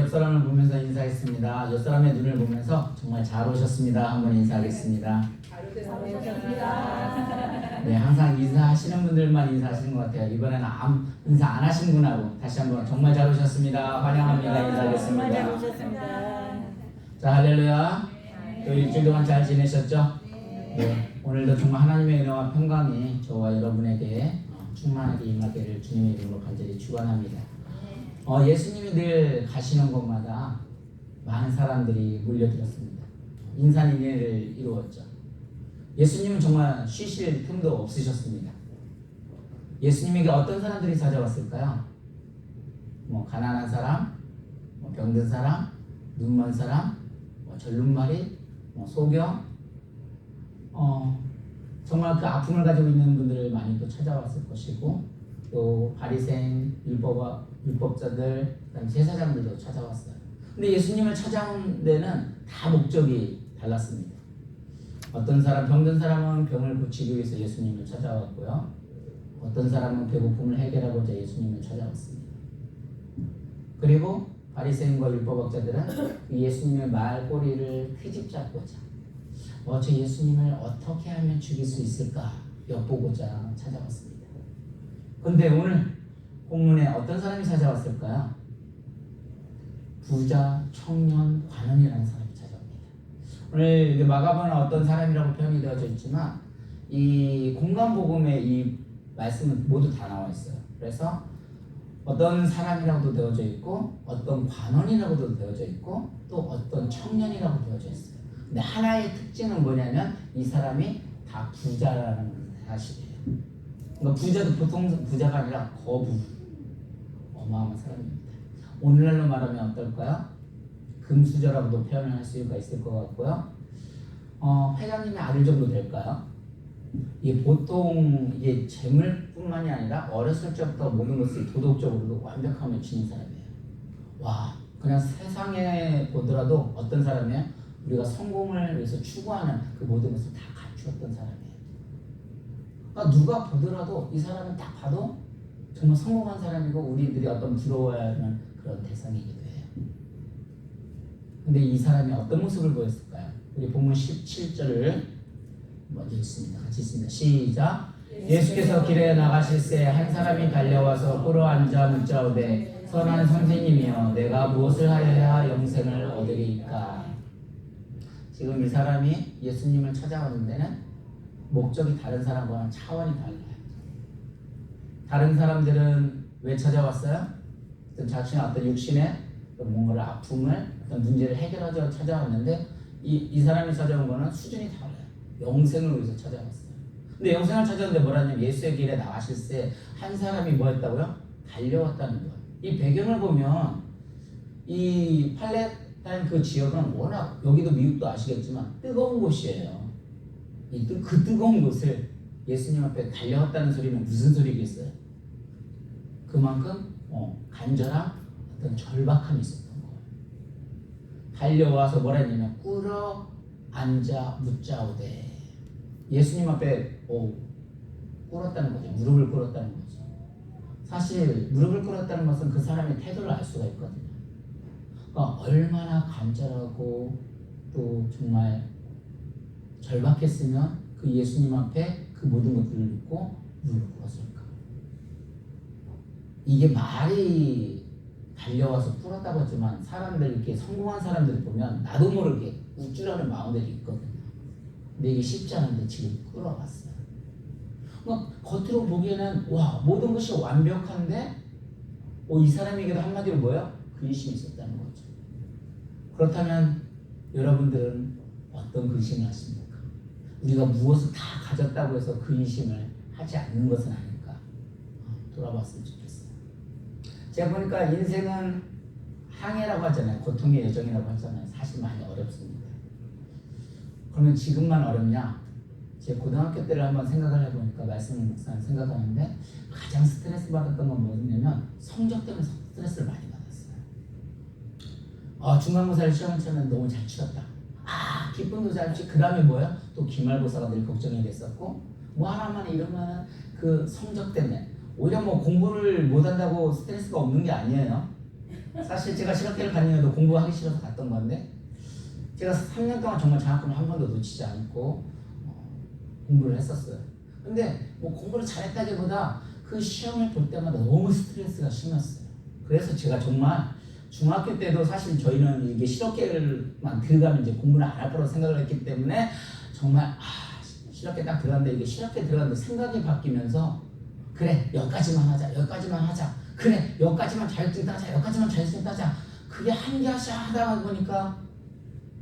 옆 사람을 보면서 인사했습니다. 옆 사람의 눈을 보면서 정말 잘 오셨습니다. 한번 인사하겠습니다. 잘 오셨습니다. 네, 항상 인사하시는 분들만 인사하시는 것 같아요. 이번에는 인사 안 하신 분하고 다시 한번 정말 잘 오셨습니다. 환영합니다. 인사하겠습니다. 정말 잘 오셨습니다. 자, 할렐루야. 또 일주일 동안 잘 지내셨죠? 네, 오늘도 정말 하나님의 은혜와 평강이 저와 여러분에게 충만하게 임하기를 주님의 이름으로 간절히 축원합니다. 예수님이 늘 가시는 곳마다 많은 사람들이 몰려들었습니다. 인산인해를 이루었죠. 예수님은 정말 쉬실 틈도 없으셨습니다. 예수님에게 어떤 사람들이 찾아왔을까요? 가난한 사람, 병든 사람, 눈먼 사람, 절름발이, 소경, 정말 그 아픔을 가지고 있는 분들을 많이 또 찾아왔을 것이고, 또 바리새인, 율법자들, 그다음 제사장들도 찾아왔어요. 근데 예수님을 찾아온 데는 다 목적이 달랐습니다. 어떤 사람, 병든 사람은 병을 고치기 위해서 예수님을 찾아왔고요. 어떤 사람은 배고픔을 해결하고자 예수님을 찾아왔습니다. 그리고 바리새인과 율법학자들은 그 예수님의 말꼬리를 트집잡고자 저 예수님을 어떻게 하면 죽일 수 있을까 엿보고자 찾아왔습니다. 그런데 오늘 본문에 어떤 사람이 찾아왔을까요? 부자, 청년, 관원이라는 사람이 찾아옵니다. 오늘 마가복음은 어떤 사람이라고 표현이 되어져 있지만 이 공간복음에 이 말씀은 모두 다 나와 있어요. 그래서 어떤 사람이라고도 되어져 있고 어떤 관원이라고도 되어져 있고 또 어떤 청년이라고 되어져 있어요. 근데 하나의 특징은 뭐냐면 이 사람이 다 부자라는 사실이에요. 그러니까 부자도 보통 부자가 아니라 거부, 어마어마한 사람입니다. 오늘날로 말하면 어떨까요? 금수저라고도 표현을 할 수가 있을 것 같고요. 회장님의 아들 정도 될까요? 이게 보통 이게 재물뿐만이 아니라 어렸을 적부터 모든 것을 도덕적으로도 완벽함을 지닌 사람이에요. 와, 그냥 세상에 보더라도 어떤 사람이에요? 우리가 성공을 위해서 추구하는 그 모든 것을 다 갖추었던 사람이에요. 그러니까 누가 보더라도 이 사람은 딱 봐도 정말 성공한 사람이고 우리들이 어떤 부러워야 하는 그런 대상이기도 해요. 근데 이 사람이 어떤 모습을 보였을까요? 우리 본문 17절을 먼저 읽습니다. 같이 읽습니다. 시작. 예수께서 길에 나가실새 한 사람이 달려와서 꿇어 앉아 묻자오되 선한 선생님이여 내가 무엇을 하여야 영생을 얻으리이까. 지금 이 사람이 예수님을 찾아오는 데는 목적이 다른 사람과는 차원이 달라요. 다른 사람들은 왜 찾아왔어요? 자신의 어떤 육신의 뭔가를 아픔을 어떤 문제를 해결하자 찾아왔는데 이 사람이 찾아온 거는 수준이 달라요. 영생을 위해서 찾아왔어요. 근데 영생을 찾아왔는데 뭐라냐면 예수의 길에 나가실새 한 사람이 뭐 했다고요? 달려왔다는 거예요. 이 배경을 보면 이 팔레스타인 그 지역은 워낙 여기도 미국도 아시겠지만 뜨거운 곳이에요. 그 뜨거운 곳을 예수님 앞에 달려왔다는 소리는 무슨 소리겠어요? 그만큼 간절한 어떤 절박함이 있었던 거예요. 달려와서 뭐라 했냐면 꿇어 앉아 묻자오되 예수님 앞에 꿇었다는 거죠. 무릎을 꿇었다는 거죠. 사실 무릎을 꿇었다는 것은 그 사람의 태도를 알 수가 있거든요. 그러니까 얼마나 간절하고 또 정말 절박했으면 그 예수님 앞에 그 모든 것들을 믿고 무릎을 꿇었을까. 이게 말이 달려와서 꿇었다고 하지만 사람들 이렇게 성공한 사람들을 보면 나도 모르게 우쭐하는 마음들이 있거든요. 근데 이게 쉽지 않은데 지금 끌어왔어요. 겉으로 보기에는 와 모든 것이 완벽한데 이 사람에게도 한마디로 뭐예요? 근심이 있었다는 거죠. 그렇다면 여러분들은 어떤 근심을 하십니까? 우리가 무엇을 다 가졌다고 해서 근심을 하지 않는 것은 아닐까 돌아봤으면 좋겠어요. 제가 보니까 인생은 항해라고 하잖아요. 고통의 여정이라고 하잖아요. 사실 많이 어렵습니다. 그러면 지금만 어렵냐? 제 고등학교 때를 한번 생각을 해보니까 말씀을 묵상을 생각하는데 가장 스트레스 받았던 건 뭐였냐면 성적 때문에 스트레스를 많이 받았어요. 중간고사를 시험을 치면 너무 잘 치렀다. 기쁨도 잘 치고 그 다음에 뭐예요? 또 기말고사가 늘 걱정이 됐었고 하나만 이러면 그 성적 때문에 오히려 공부를 못한다고 스트레스가 없는 게 아니에요. 사실 제가 실업계를 간 이유도 공부하기 싫어서 갔던 건데 제가 3년 동안 정말 장학금을 한 번도 놓치지 않고 공부를 했었어요. 근데 뭐 공부를 잘했다기보다 그 시험을 볼 때마다 너무 스트레스가 심했어요. 그래서 제가 정말 중학교 때도 사실 저희는 이게 실업계를만 들어가면 이제 공부를 안 할 거라고 생각을 했기 때문에 정말 실업계 딱 들어갔는데 이게 실업계 들어갔는데 생각이 바뀌면서 그래 여기까지만 하자 여기까지만 하자 그래 여기까지만 자격증 따자 여기까지만 자격증 따자 그게 한 개씩 하다 보니까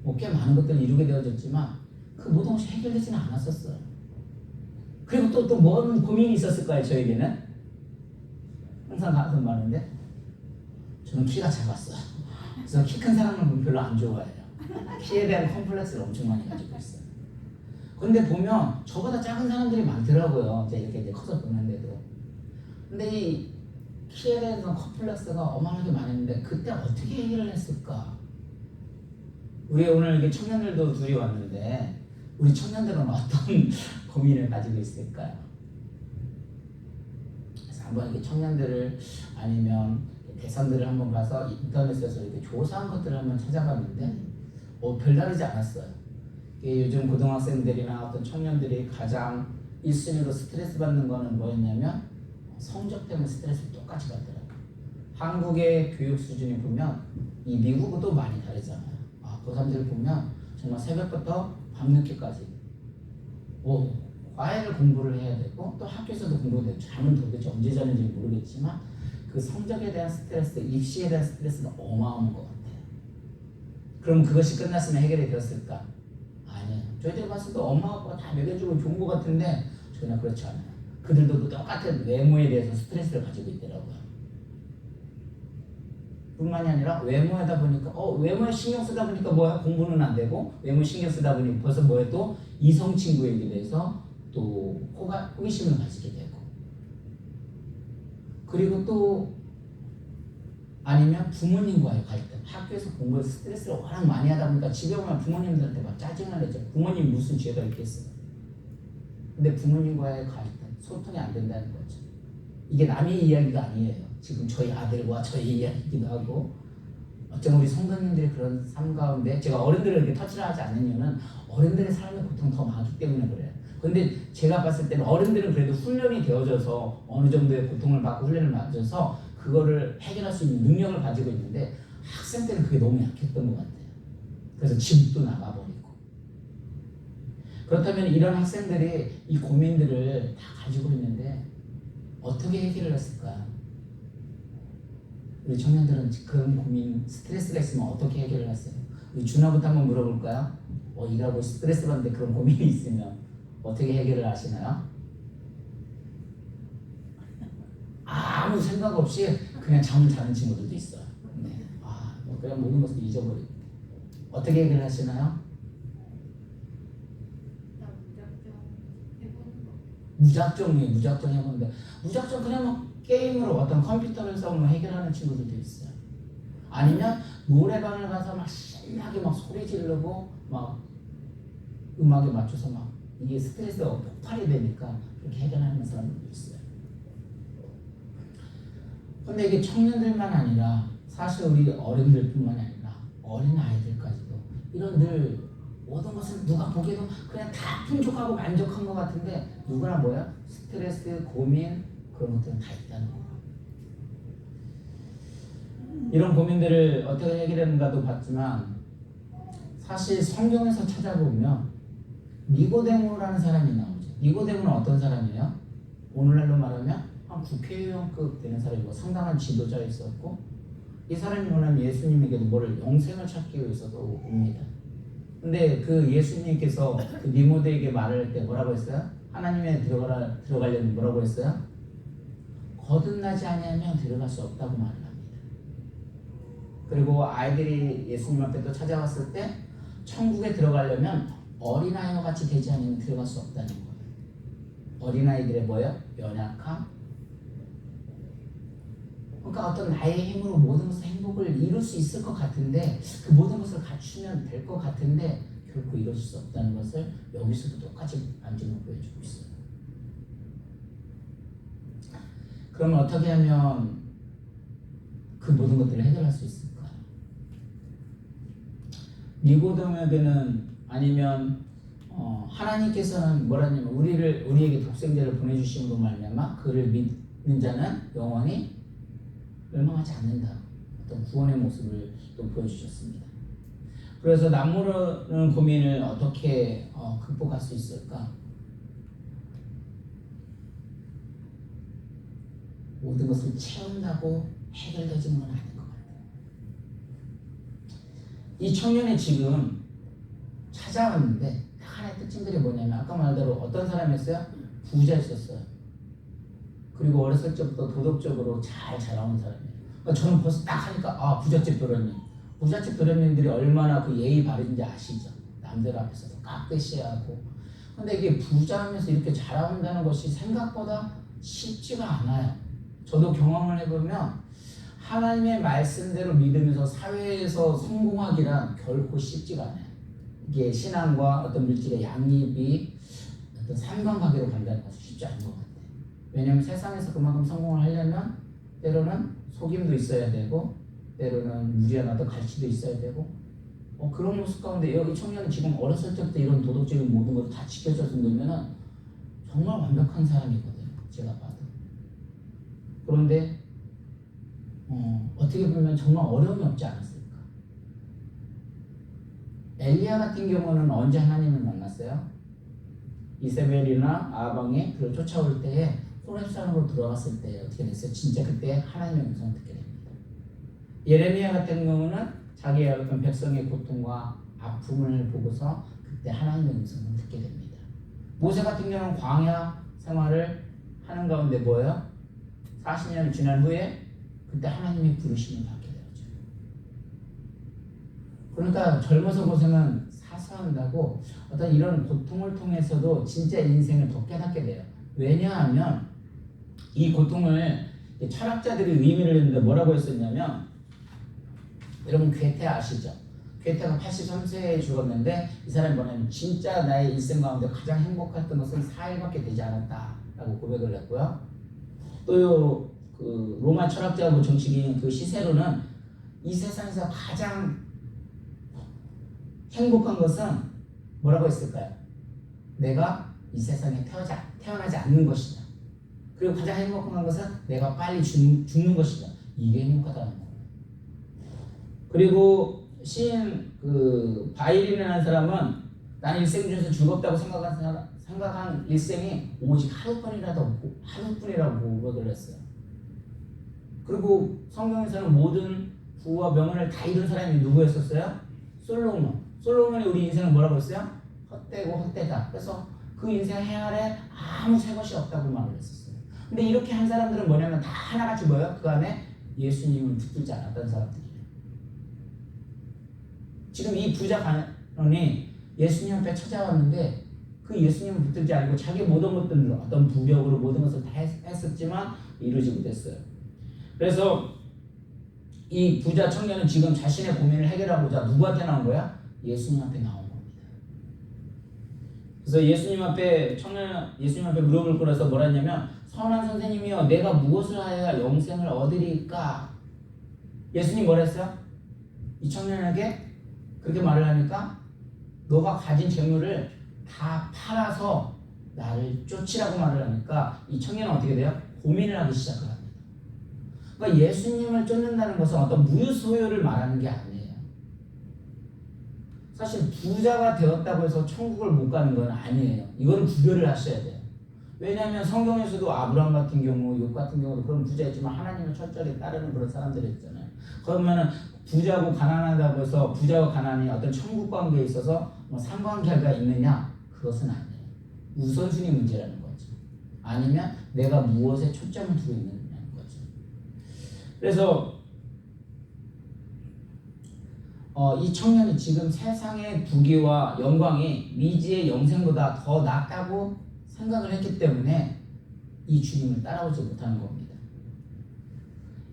뭐 꽤 많은 것들을 이루게 되어졌지만 그 모든 것이 해결되지는 않았었어요. 그리고 또 뭔 고민이 있었을까요? 저에게는 항상 가끔 말하는데 저는 키가 작았어요. 그래서 키 큰 사람은 별로 안 좋아해요. 키에 대한 컴플렉스를 엄청 많이 가지고 있어요. 근데 보면 저보다 작은 사람들이 많더라고요. 이제 이렇게 커서 보는데도. 근데 이 키에 대한 컴플렉스가 어마어마하게 많았는데 그때 어떻게 해결을 했을까? 우리 오늘 이게 청년들도 둘이 왔는데 우리 청년들은 어떤 고민을 가지고 있을까요? 그래서 한번 이렇게 청년들을 아니면 대선들을 한번 봐서 인터넷에서 이렇게 조사한 것들을 한번 찾아봤는데 별다르지 않았어요. 요즘 고등학생들이나 어떤 청년들이 가장 1순위로 스트레스 받는 거는 뭐였냐면 성적 때문에 스트레스를 똑같이 받더라고요. 한국의 교육 수준이 보면 이 미국도 많이 다르잖아요. 그 사람들 보면 정말 새벽부터 밤늦게까지 과외를 공부를 해야 되고 또 학교에서도 공부해야 되고 잠은 도대체 언제 자는지 모르겠지만 그 성적에 대한 스트레스, 입시에 대한 스트레스는 어마어마한 것 같아요. 그럼 그것이 끝났으면 해결이 되었을까? 아니에요. 저희들이 봤을 때 엄마 아빠가 다 먹여주고 좋은 것 같은데 전혀 그렇지 않아요. 그들도 똑같은 외모에 대해서 스트레스를 가지고 있더라고요. 뿐만이 아니라 외모하다 보니까 외모에 신경 쓰다 보니까 뭐야? 공부는 안 되고 외모 신경 쓰다 보니 벌써 뭐야? 또 이성 친구에게 대해서 또 호기심을 가지게 되고 그리고 또 아니면 부모님과의 갈등. 학교에서 공부에서 스트레스를 워낙 많이 하다 보니까 집에 오면 부모님들한테 막 짜증을 내죠. 부모님 무슨 죄가 있겠어요. 근데 부모님과의 갈등, 소통이 안 된다는 거죠. 이게 남의 이야기가 아니에요. 지금 저희 아들과 저희 이야기이기도 하고 어쩜 우리 성도님들이 그런 삶 가운데 제가 어른들을 이렇게 터치를 하지 않는 이유는 어른들의 삶의 고통이 더 많기 때문에 그래요. 근데 제가 봤을 때는 어른들은 그래도 훈련이 되어져서 어느 정도의 고통을 받고 훈련을 받아서 그거를 해결할 수 있는 능력을 가지고 있는데 학생 때는 그게 너무 약했던 것 같아요. 그래서 집도 나가버리고 그렇다면 이런 학생들이 이 고민들을 다 가지고 있는데 어떻게 해결을 했을까? 우리 청년들은 그런 고민, 스트레스가 있으면 어떻게 해결을 했어요? 우리 준하부터 한번 물어볼까요? 일하고 스트레스 받는데 그런 고민이 있으면 어떻게 해결을 하시나요? 아무 생각 없이 그냥 잠을 자는 친구들도 있어요. 네. 그냥 모든 것을 잊어버리고 어떻게 해결을 하시나요? 무작정 해보는데 무작정 그냥 막 게임으로 어떤 컴퓨터에서 뭐 해결하는 친구들도 있어요. 아니면 노래방을 가서 막 신나게 막 소리 지르고 막 음악에 맞춰서 막 이게 스트레스가 폭발이 되니까 그렇게 해결하는 사람들도 있어요. 근데 이게 청년들만 아니라 사실 우리 어른들뿐만 아니라 어린 아이들까지도 이런 늘 모든 것을 누가 보기에도 그냥 다 풍족하고 만족한 것 같은데 누구나 뭐야? 스트레스, 고민 그런 것들은 다 있다는 거예요. 이런 고민들을 어떻게 해결하는가도 봤지만 사실 성경에서 찾아보면 니고데모라는 사람이 나오죠. 니고데모는 어떤 사람이에요? 오늘날로 말하면 한 국회의원급 되는 사람이고 상당한 지도자였었고 이 사람이 원하는 예수님에게도 뭐를 영생을 찾기 위해서도 옵니다. 근데 그 예수님께서 그 니고데에게 말을 할 때 뭐라고 했어요? 하나님에 들어가려면 뭐라고 했어요? 거듭나지 아니하면 들어갈 수 없다고 말을 합니다. 그리고 아이들이 예수님 앞에 또 찾아왔을 때 천국에 들어가려면 어린아이와 같이 되지 않으면 들어갈 수 없다는 거예요. 어린아이들의 뭐예요? 연약함. 그러니까 어떤 나의 힘으로 모든 것을 행복을 이룰 수 있을 것 같은데 그 모든 것을 갖추면 될 것 같은데 결코 이룰 수 없다는 것을 여기서도 똑같이 안주는 보여주고 있어요. 그러면 어떻게 하면 그 모든 것들을 해결할 수 있을까요? 니고데모에게는 아니면 하나님께서는 뭐라냐면 우리에게 독생자를 보내주심으로 말미암아 그를 믿는 자는 영원히 멸망하지 않는다. 어떤 구원의 모습을 또 보여주셨습니다. 그래서 남모르는 고민을 어떻게 극복할 수 있을까? 모든 것을 채운다고 해결되지는 건 아닌 것 같아요. 이 청년이 지금 찾아왔는데 하나의 특징들이 뭐냐면 아까 말대로 어떤 사람이었어요? 부자였었어요. 그리고 어렸을 적부터 도덕적으로 잘 자라온 사람이에요. 저는 벌써 딱 하니까 부잣집 도련님. 부잣집 도련님들이 얼마나 그 예의 바른지 아시죠? 남들 앞에서도 깍듯이 하고. 근데 이게 부자하면서 이렇게 자라온다는 것이 생각보다 쉽지가 않아요. 저도 경험을 해보면 하나님의 말씀대로 믿으면서 사회에서 성공하기란 결코 쉽지가 않아요. 이게 신앙과 어떤 물질의 양립이 어떤 삼관관계로 간다는 것은 쉽지 않은 것 같아요. 왜냐하면 세상에서 그만큼 성공을 하려면 때로는 속임도 있어야 되고 때로는 무리한 어떤 가치도 있어야 되고 그런 모습 가운데 여기 청년은 지금 어렸을 때부터 이런 도덕적인 모든 것을 다 지켜줬으면 정말 완벽한 사람이거든요. 제가 봐도. 그런데 어떻게 보면 정말 어려움이 없지 않았을까? 엘리야 같은 경우는 언제 하나님을 만났어요? 이세벨이나 아방이 그를 쫓아올 때에 호렙산으로 들어갔을 때 어떻게 됐어요? 진짜 그때 하나님의 음성을 듣게 됩니다. 예레미야 같은 경우는 자기의 어떤 백성의 고통과 아픔을 보고서 그때 하나님의 음성을 듣게 됩니다. 모세 같은 경우는 광야 생활을 하는 가운데 뭐예요? 40년이 지난 후에 그때 하나님의 부르심을 받게 되었죠. 그러니까 젊어서 고생은 사소한다고 어떤 이런 고통을 통해서도 진짜 인생을 더 깨닫게 돼요. 왜냐하면 이 고통을 철학자들이 의미를 했는데 뭐라고 했었냐면 여러분 괴테 아시죠? 괴테가 83세에 죽었는데 이 사람이 뭐냐면 진짜 나의 일생 가운데 가장 행복했던 것은 4일밖에 되지 않았다라고 고백을 했고요. 또 그 로마 철학자하고 정치인 그 시세로는 이 세상에서 가장 행복한 것은 뭐라고 했을까요? 내가 이 세상에 태어나지 않는 것이다. 그리고 가장 행복한 것은 내가 빨리 죽는 것이다. 이게 행복하다는 거예요. 그리고 시인 그 바이린이라는 사람은 나는 일생 중에서 즐겁다고 생각한 일생이 오직 하루뿐이라고 고백을 했어요. 그리고 성경에서는 모든 부와 명언을 다 이룬 사람이 누구였었어요? 솔로몬이 우리 인생을 뭐라고 했어요? 헛되고 헛되다. 그래서 그 인생 행활에 아무 새 것이 없다고 말을 했었어요. 근데 이렇게 한 사람들은 뭐냐면 다 하나같이 뭐예요? 그 안에 예수님을 붙들지 않았던 사람들이에요. 지금 이 부자 가난이 예수님 앞에 찾아왔는데 그 예수님을 붙들지 않고 자기 모든 것들로 어떤 부력으로 모든 것을 다 했었지만 이루지 못했어요. 그래서 이 부자 청년은 지금 자신의 고민을 해결하고자 누구한테 나온 거야? 예수님 앞에 나온 겁니다. 그래서 예수님 앞에 무릎을 꿇어서 뭐라 했냐면 선한 선생님이여 내가 무엇을 하여야 영생을 얻으리까? 예수님 뭐라 했어요? 이 청년에게 그렇게 말을 하니까 너가 가진 재물을 다 팔아서 나를 쫓으라고 말을 하니까 이 청년은 어떻게 돼요? 고민을 하기 시작을 합니다. 그러니까 예수님을 쫓는다는 것은 어떤 무유소유를 말하는 게 아니에요. 사실 부자가 되었다고 해서 천국을 못 가는 건 아니에요. 이거는 구별을 하셔야 돼요. 왜냐하면 성경에서도 아브라함 같은 경우, 욥 같은 경우도 그런 부자였지만 하나님을 철저히 따르는 그런 사람들이 있잖아요. 그러면은 부자고 가난하다고 해서 부자와 가난이 어떤 천국 관계에 있어서 뭐 상관계가 있느냐? 그것은 아니에요. 우선순위 문제라는 거죠. 아니면 내가 무엇에 초점을 두고 있느냐는 거죠. 그래서 이 청년이 지금 세상의 부귀와 영광이 미지의 영생보다 더 낫다고 생각을 했기 때문에 이 주님을 따라오지 못하는 겁니다.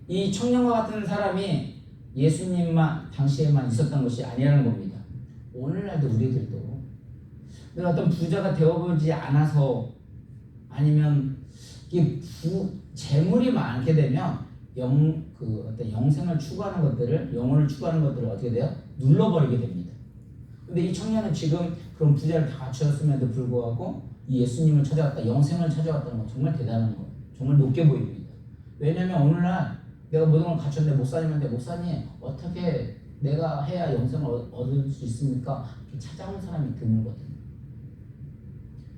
이 청년과 같은 사람이 예수님만 당시에만 있었던 것이 아니라는 겁니다. 오늘날도 우리들도 내가 어떤 부자가 되어보지 않아서 아니면 이 재물이 많게 되면 그 어떤 영생을 추구하는 것들을, 영혼을 추구하는 것들을 어떻게 돼요? 눌러버리게 됩니다. 근데 이 청년은 지금 그런 부자를 다 갖추었음에도 불구하고 이 예수님을 찾아왔다, 영생을 찾아왔다는 건 정말 대단한 거예요. 정말 높게 보입니다. 왜냐면 오늘날 내가 모든 걸 갖췄는데 목사님한테, 목사님 어떻게 내가 해야 영생을 얻을 수 있습니까? 이렇게 찾아오는 사람이 드물거든요.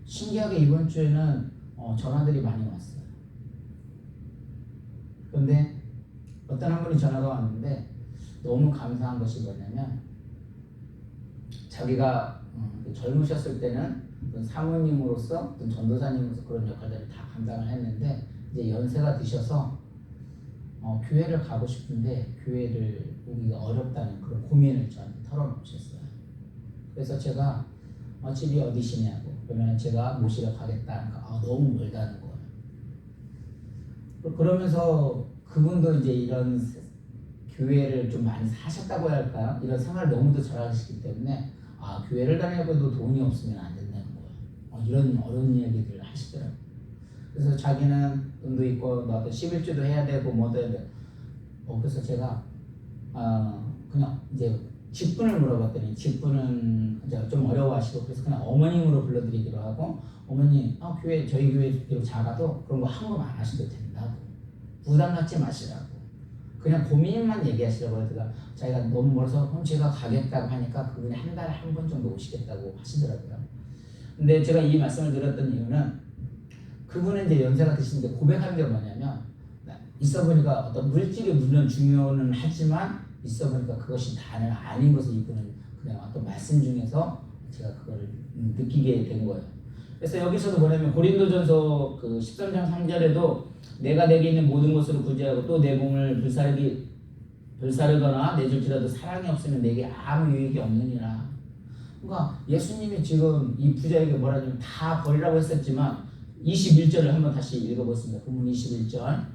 신기하게 이번 주에는 전화들이 많이 왔어요. 그런데 어떤 한 분이 전화가 왔는데 너무 감사한 것이 뭐냐면, 자기가 젊으셨을 때는 어떤 사모님으로서, 어떤 전도사님으로서 그런 역할들을 다 감당을 했는데 이제 연세가 드셔서 교회를 가고 싶은데 교회를 오기가 어렵다는 그런 고민을 저한테 털어놓으셨어요. 그래서 제가 집이 어디시냐고, 그러면 제가 모시러 가겠다 하니까 너무 멀다는 거예요. 그러면서 그분도 이제 이런 교회를 좀 많이 사셨다고 해야 할까요? 이런 생활을 너무도 잘하시기 때문에 교회를 다니고도 돈이 없으면 안 된다는 거예요. 이런 어려운 얘기들을 하시더라고요. 그래서 자기는 돈도 있고 나도 11주도 해야 되고 뭐도 해야 돼. 그래서 제가 그냥 이제 직분을 물어봤더니, 직분은 이제 좀 어려워하시고, 그래서 그냥 어머님으로 불러드리기로 하고, 어머니 교회, 저희 교회 비록 작아도 그런 거 헌금 안 하셔도 된다고, 부담 갖지 마시라고, 그냥 고민만 얘기하시라고 하다가 자기가 너무 멀어서 그럼 제가 가겠다고 하니까 그분이 한 달에 한 번 정도 오시겠다고 하시더라고요. 근데 제가 이 말씀을 드렸던 이유는, 그분은 이제 연세가 드시는데 고백하는 게 뭐냐면, 있어 보니까 어떤 물질이 물론 중요는 하지만 있어 보니까 그것이 다는 아닌 것을 이분은 그냥 어떤 말씀 중에서 제가 그걸 느끼게 된 거예요. 그래서 여기서도 뭐냐면 고린도전서 그 13장 3절에도 내가 내게 있는 모든 것으로 구제하고 또 내 몸을 불사르거나 내줄지라도 사랑이 없으면 내게 아무 유익이 없느니라. 그러니까 예수님이 지금 이 부자에게 뭐라냐면 다 버리라고 했었지만 21절을 한번 다시 읽어보겠습니다. 본문 21절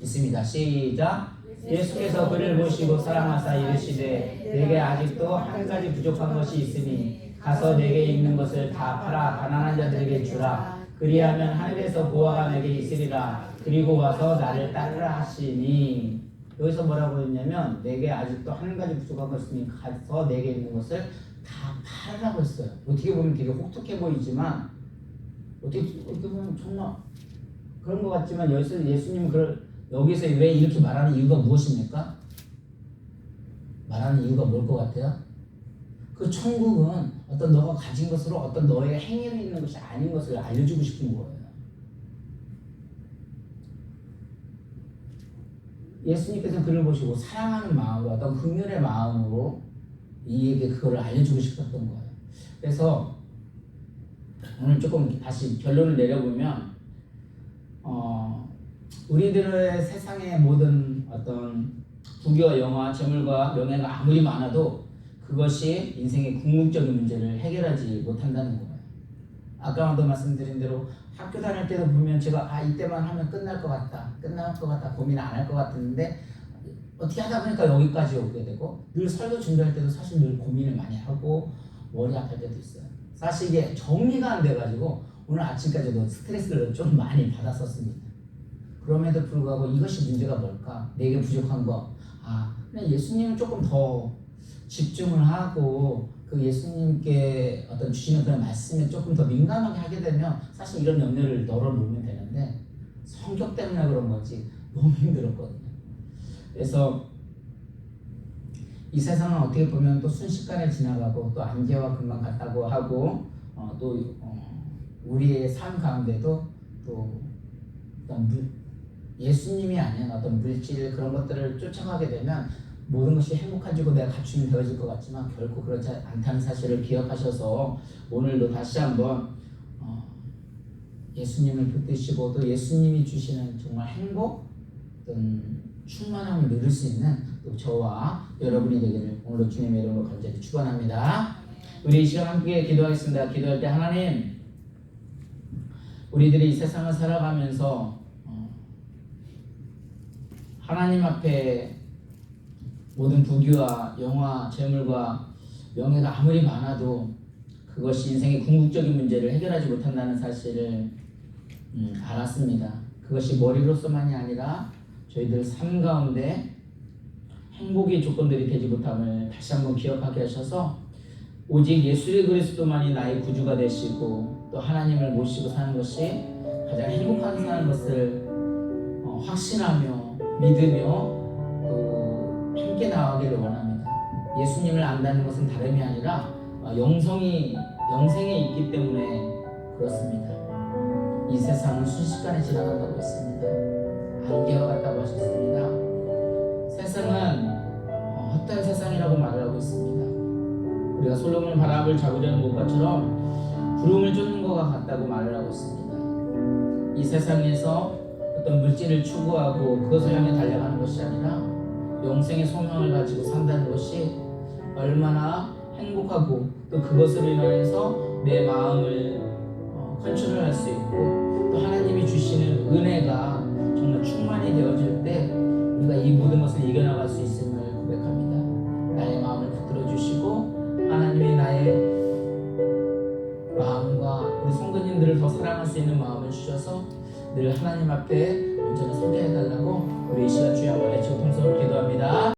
있습니다. 시작. 예수께서 그를 보시고 사랑하사 이르시되 내게 아직도 한 가지 부족한 것이 있으니 가서 내게 있는 것을 다 팔아 가난한 자들에게 주라. 그리하면 하늘에서 보화가 내게 있으리라. 그리고 와서 나를 따르라 하시니, 여기서 뭐라고 했냐면 내게 아직도 한 가지 부족한 것이 있으니 가서 내게 있는 것을 다 팔으라고 했어요. 어떻게 보면 되게 혹독해 보이지만, 어떻게 보면 정말 그런 것 같지만 예수님은 여기서 왜 이렇게 말하는 이유가 무엇입니까? 말하는 이유가 뭘 것 같아요? 그 천국은 어떤 너가 가진 것으로 어떤 너의 행위로 있는 것이 아닌 것을 알려주고 싶은 거예요. 예수님께서는 그를 보시고 사랑하는 마음으로, 어떤 긍휼의 마음으로 이에게 그거를 알려주고 싶었던 거예요. 그래서 오늘 조금 다시 결론을 내려보면, 우리들의 세상의 모든 어떤 부귀와 영화, 재물과 명예가 아무리 많아도 그것이 인생의 궁극적인 문제를 해결하지 못한다는 거예요. 아까도 말씀드린 대로 학교 다닐 때도 보면 제가 이때만 하면 끝날 것 같다 고민 안 할 것 같은데 어떻게 하다 보니까 여기까지 오게 되고, 늘 설교 준비할 때도 사실 늘 고민을 많이 하고 머리 아플 때도 있어요. 사실 이게 정리가 안 돼가지고 오늘 아침까지도 스트레스를 좀 많이 받았었습니다. 그럼에도 불구하고 이것이 문제가 뭘까? 내게 부족한 거. 그냥 예수님은 조금 더 집중을 하고 그 예수님께 어떤 주시는 그런 말씀에 조금 더 민감하게 하게 되면 사실 이런 염려를 널어놓으면 되는데, 성격 때문에 그런 거지 너무 힘들었거든요. 그래서 이 세상은 어떻게 보면 또 순식간에 지나가고 또 안개와 금방 같다고 하고 또 우리의 삶 가운데도 또 어떤 예수님이 아닌 어떤 물질 그런 것들을 쫓아가게 되면 모든 것이 행복해지고 내가 갖추면 되어질 것 같지만 결코 그렇지 않다는 사실을 기억하셔서 오늘도 다시 한번 예수님을 붙드시고 또 예수님이 주시는 정말 행복, 어떤 충만함을 누릴 수 있는 또 저와 여러분이 되기를 오늘도 주님의 이름으로 간절히 축원합니다. 우리 이 시간 함께 기도하겠습니다. 기도할 때 하나님, 우리들이 이 세상을 살아가면서 하나님 앞에 모든 부귀와 영화, 재물과 명예가 아무리 많아도 그것이 인생의 궁극적인 문제를 해결하지 못한다는 사실을 알았습니다. 그것이 머리로서만이 아니라 저희들 삶 가운데 행복의 조건들이 되지 못함을 다시 한번 기억하게 하셔서 오직 예수 그리스도만이 나의 구주가 되시고 또 하나님을 모시고 사는 것이 가장 행복한 사는 것을 확신하며 믿으며 또 함께 나아가기를 원합니다. 예수님을 안다는 것은 다름이 아니라 영생에 있기 때문에 그렇습니다. 이 세상은 순식간에 지나간다고 했습니다. 안개와 같다고 하셨습니다. 세상은 헛된 세상이라고 말을 하고 있습니다. 우리가 솔로몬 바람을 잡으려는 것처럼 구름을 쫓는 것과 같다고 말을 하고 있습니다. 이 세상에서 어떤 물질을 추구하고 그것을 향해 달려가는 것이 아니라 영생의 소망을 가지고 산다는 것이 얼마나 행복하고 또 그것으로 인해서 내 마음을 컨트롤할 수 있고 또 하나님이 주시는 은혜가 정말 충만이 되어질 때 우리가 이 모든 것을 이겨나갈 수 있음을 고백합니다. 나의 마음을 붙들어 주시고 하나님이 나의 마음과 우리 성도님들을 더 사랑할 수 있는 마음을 주셔서 늘 하나님 앞에 온전히 서게 해달라고 우리 이 시간